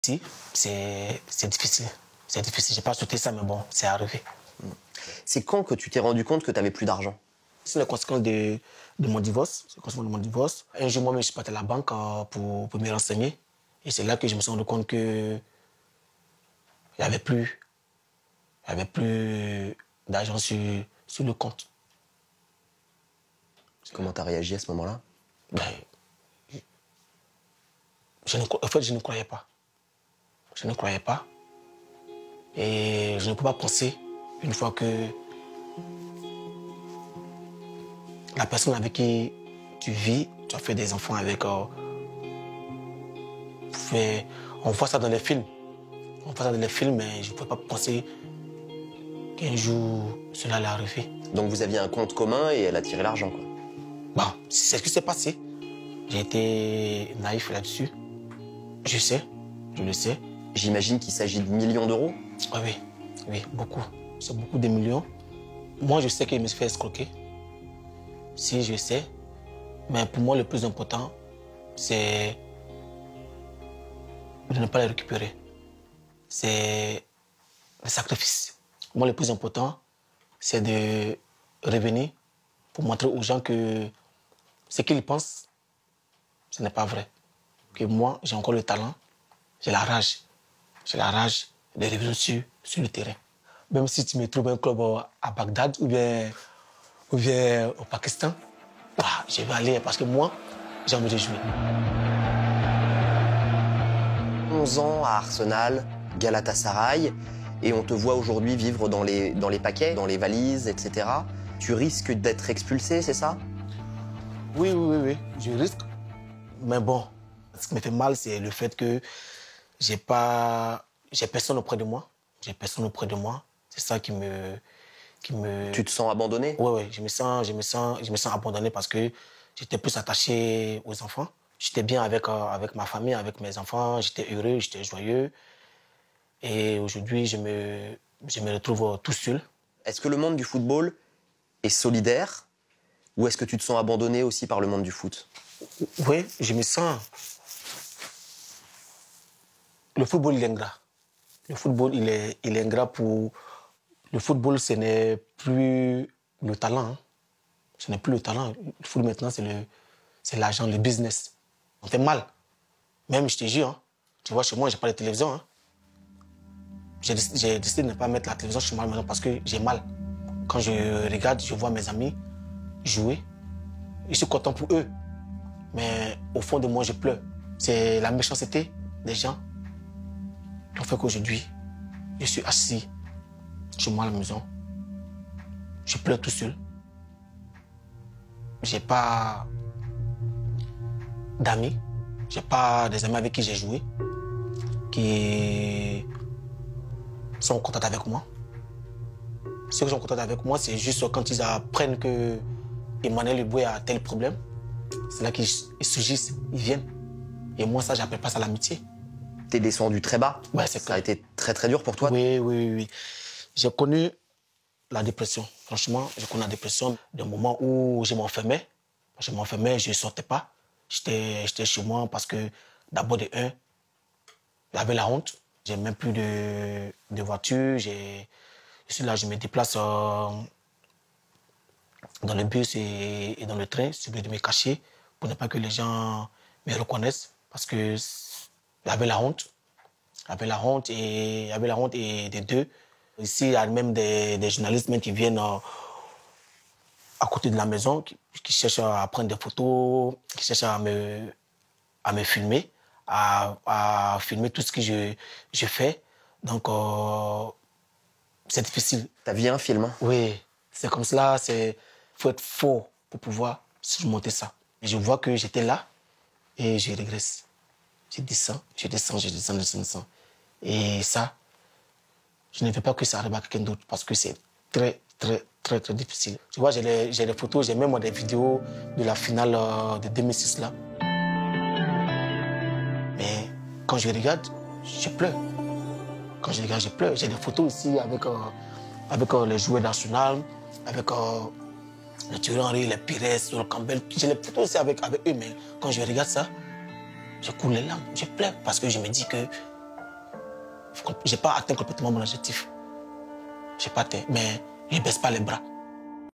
Si, c'est difficile. C'est difficile. J'ai pas souhaité ça, mais bon, c'est arrivé. C'est quand que tu t'es rendu compte que tu n'avais plus d'argent? C'est la conséquence de mon divorce. C'est la conséquence de mon divorce. Un jour, moi-même, je suis parti à la banque pour me renseigner. Et c'est là que je me suis rendu compte que il n'y avait plus d'argent sur le compte. Comment tu as réagi à ce moment-là? Ben, en fait, je ne croyais pas. Je ne croyais pas. Et je ne peux pas penser, une fois que la personne avec qui tu vis, tu as fait des enfants avec... on voit ça dans les films. On voit ça dans les films, mais je ne pouvais pas penser qu'un jour, cela allait arriver. Donc vous aviez un compte commun et elle a tiré l'argent, quoi. Bon, c'est ce qui s'est passé. J'ai été naïf là-dessus. Je sais, je le sais. J'imagine qu'il s'agit de millions d'euros? Oui, beaucoup. C'est beaucoup de millions. Moi, je sais qu'il me fait escroquer. Si, je sais. Mais pour moi, le plus important, c'est de ne pas les récupérer. C'est le sacrifice. Pour moi, le plus important, c'est de revenir pour montrer aux gens que ce qu'ils pensent, ce n'est pas vrai. Que moi, j'ai encore le talent, j'ai la rage. J'ai la rage de revenir sur le terrain. Même si tu me trouves un club à Bagdad ou bien au Pakistan, je vais aller parce que moi, j'ai envie de jouer. 11 ans à Arsenal, Galatasaray, et on te voit aujourd'hui vivre dans les paquets, dans les valises, etc. Tu risques d'être expulsé, c'est ça? Oui, je risque. Mais bon, ce qui me fait mal, c'est le fait que j'ai personne auprès de moi. J'ai personne auprès de moi. C'est ça qui me... Tu te sens abandonné? Oui, je me sens abandonné parce que j'étais plus attaché aux enfants. J'étais bien avec ma famille, avec mes enfants. J'étais heureux, j'étais joyeux. Et aujourd'hui, je me retrouve tout seul. Est-ce que le monde du football est solidaire ou est-ce que tu te sens abandonné aussi par le monde du foot? Oui, je me sens... Le football, il est ingrat. Le football, il est ingrat pour... Le football, ce n'est plus le talent. Hein. Ce n'est plus le talent. Le football, maintenant, c'est l'argent, le business. On fait mal. Même, je te jure, hein. Tu vois, chez moi, je n'ai pas de télévision. Hein. J'ai décidé de ne pas mettre la télévision chez moi maintenant parce que j'ai mal. Quand je regarde, je vois mes amis jouer. Je suis content pour eux. Mais au fond de moi, je pleure. C'est la méchanceté des gens qui ont fait qu'aujourd'hui, je suis assis chez moi à la maison. Je pleure tout seul. J'ai pas d'amis. J'ai pas des amis avec qui j'ai joué qui sont contents avec moi. Ceux qui sont contents avec moi, c'est juste quand ils apprennent que Emmanuel Eboué a tel problème. C'est là qu'ils surgissent, ils viennent. Et moi, ça, j'appelle pas ça l'amitié. T'es descendu très bas? Ouais, c'est ça a été très très dur pour toi? Oui. J'ai connu la dépression. Franchement, j'ai connu la dépression des moments où je m'enfermais. Je m'enfermais, je ne sortais pas. J'étais chez moi parce que d'abord de un, j'avais la honte. J'ai même plus de voiture. Je suis là, je me déplace dans le bus et dans le train. Je suis obligé de me cacher pour ne pas que les gens me reconnaissent parce que j'avais la honte. J'avais la honte et des deux. Ici, il y a même des journalistes même qui viennent à côté de la maison, qui cherchent à prendre des photos, qui cherchent à me filmer, à filmer tout ce que je fais. Donc, c'est difficile. T'as vu un film? Hein? Oui, c'est comme cela. Il faut être fort pour pouvoir surmonter ça. Et je vois que j'étais là et je régresse. Je descends. Et ça, je ne veux pas que ça arrive à quelqu'un d'autre parce que c'est très difficile. Tu vois, j'ai les photos, j'ai même des vidéos de la finale de 2006 là. Mais quand je regarde, je pleure. Quand je regarde, je pleure. J'ai des photos ici avec les joueurs nationaux, avec le Thierry Henry, les Pires, le Campbell. J'ai les photos aussi avec eux, mais quand je regarde ça, je coule les larmes, je pleure parce que je me dis que Je n'ai pas atteint complètement mon objectif. Je n'ai pas atteint, mais je ne baisse pas les bras.